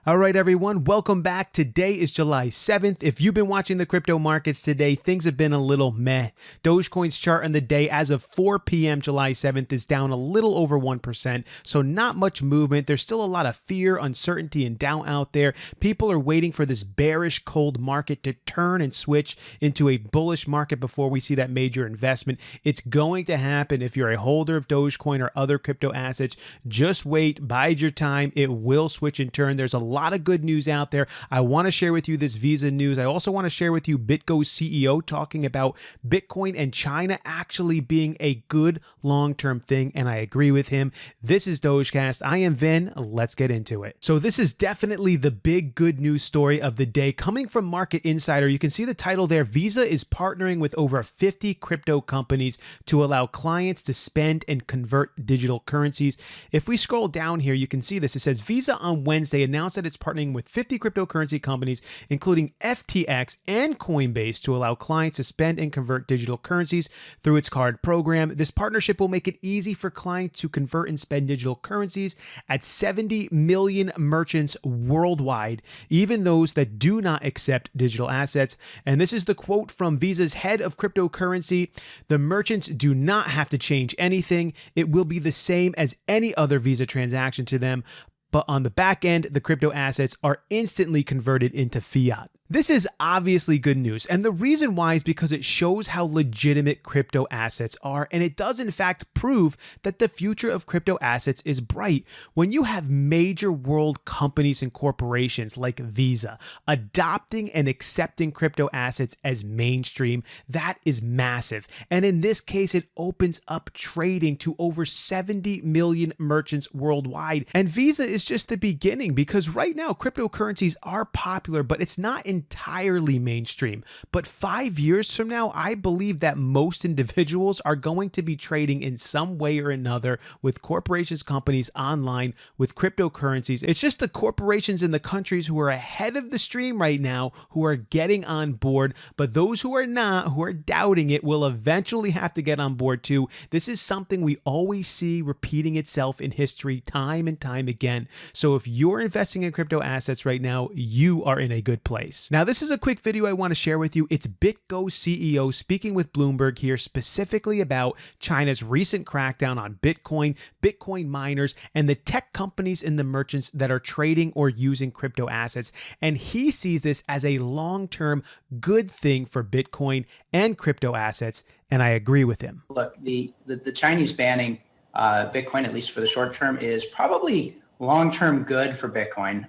All right, everyone, welcome back. Today is July 7th. If you've been watching the crypto markets today, things have been a little meh. Dogecoin's chart on the day as of 4 p.m. July 7th is down a little over 1%, so not much movement. There's still a lot of fear, uncertainty, and doubt out there. People are waiting for this bearish cold market to turn and switch into a bullish market before we see that major investment. It's going to happen if you're a holder of Dogecoin or other crypto assets. Just wait, bide your time. It will switch and turn. There's a lot of good news out there. I want to share with you this Visa news. I also want to share with you BitGo's CEO talking about Bitcoin and China actually being a good long-term thing, and I agree with him. This is Dogecast. I am Vin. Let's get into it. So this is definitely the big good news story of the day. Coming from Market Insider, you can see the title there. Visa is partnering with over 50 crypto companies to allow clients to spend and convert digital currencies. If we scroll down here, you can see this. It says Visa on Wednesday announced that it's partnering with 50 cryptocurrency companies, including FTX and Coinbase, to allow clients to spend and convert digital currencies through its card program. This partnership will make it easy for clients to convert and spend digital currencies at 70 million merchants worldwide, even those that do not accept digital assets. And this is the quote from Visa's head of cryptocurrency: "The merchants do not have to change anything. It will be the same as any other Visa transaction to them. But on the back end, the crypto assets are instantly converted into fiat." This is obviously good news, and the reason why is because it shows how legitimate crypto assets are, and it does in fact prove that the future of crypto assets is bright. When you have major world companies and corporations like Visa adopting and accepting crypto assets as mainstream, that is massive. And in this case, it opens up trading to over 70 million merchants worldwide. And Visa is just the beginning, because right now cryptocurrencies are popular, but it's not entirely mainstream. But 5 years from now, I believe that most individuals are going to be trading in some way or another with corporations, companies online with cryptocurrencies. It's just the corporations in the countries who are ahead of the stream right now who are getting on board, but those who are not, who are doubting it, will eventually have to get on board too. This is something we always see repeating itself in history time and time again. So if you're investing in crypto assets right now, you are in a good place. Now, this is a quick video I want to share with you. It's BitGo's CEO speaking with Bloomberg here specifically about China's recent crackdown on Bitcoin, Bitcoin miners, and the tech companies and the merchants that are trading or using crypto assets. And he sees this as a long-term good thing for Bitcoin and crypto assets, and I agree with him. Look, the Chinese banning Bitcoin, at least for the short term, is probably long-term good for Bitcoin.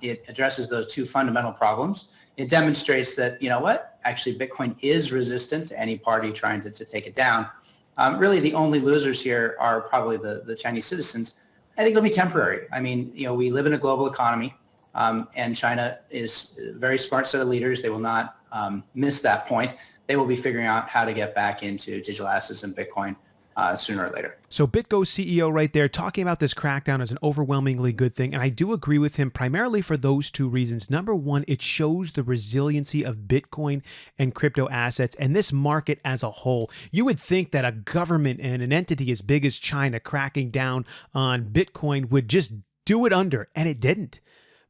It addresses those two fundamental problems. It demonstrates that, you know what, actually Bitcoin is resistant to any party trying to take it down. Really, the only losers here are probably the Chinese citizens. I think it'll be temporary. I mean, you know, we live in a global economy, and China is a very smart set of leaders. They will not miss that point. They will be figuring out how to get back into digital assets and Bitcoin sooner or later. So BitGo's CEO right there talking about this crackdown as an overwhelmingly good thing. And I do agree with him primarily for those two reasons. Number one, it shows the resiliency of Bitcoin and crypto assets and this market as a whole. You would think that a government and an entity as big as China cracking down on Bitcoin would just do it under, and it didn't.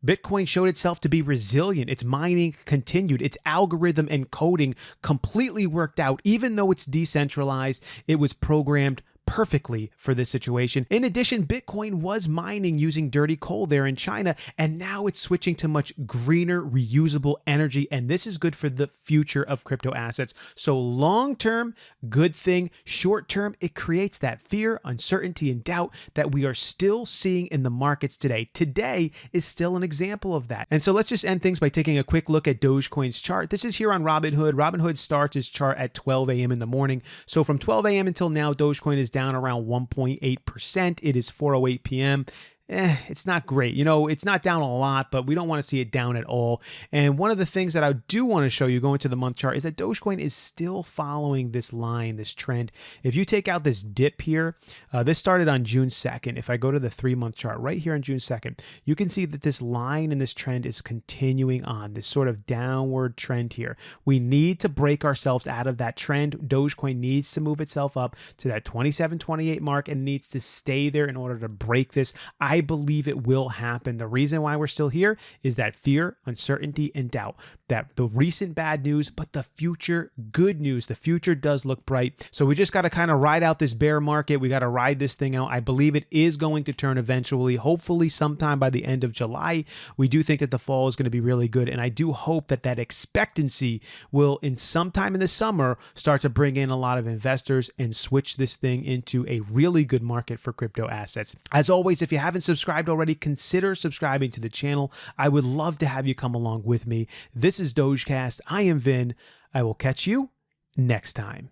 Bitcoin showed itself to be resilient. Its mining continued. Its algorithm and coding completely worked out. Even though it's decentralized, it was programmed perfectly for this situation. In addition, Bitcoin was mining using dirty coal there in China, and now it's switching to much greener, reusable energy, and this is good for the future of crypto assets. So long-term, good thing. Short-term, it creates that fear, uncertainty, and doubt that we are still seeing in the markets today. Today is still an example of that. And so let's just end things by taking a quick look at Dogecoin's chart. This is here on Robinhood. Robinhood starts its chart at 12 a.m. in the morning. So from 12 a.m. until now, Dogecoin is down around 1.8%. It is 4:08 p.m. It's not great. You know, it's not down a lot, but we don't want to see it down at all. And one of the things that I do want to show you going to the month chart is that Dogecoin is still following this line, this trend. If you take out this dip here, this started on June 2nd. If I go to the 3-month chart right here on June 2nd, you can see that this line and this trend is continuing on, this sort of downward trend here. We need to break ourselves out of that trend. Dogecoin needs to move itself up to that 27, 28 mark and needs to stay there in order to break this. I believe it will happen. The reason why we're still here is that fear, uncertainty, and doubt. That the recent bad news, but the future good news. The future does look bright. So we just got to kind of ride out this bear market. We got to ride this thing out. I believe it is going to turn eventually, hopefully sometime by the end of July. We do think that the fall is going to be really good. And I do hope that that expectancy will, in sometime in the summer, start to bring in a lot of investors and switch this thing into a really good market for crypto assets. As always, if you haven't subscribed already, consider subscribing to the channel. I would love to have you come along with me. This is Dogecast. I am Vin. I will catch you next time.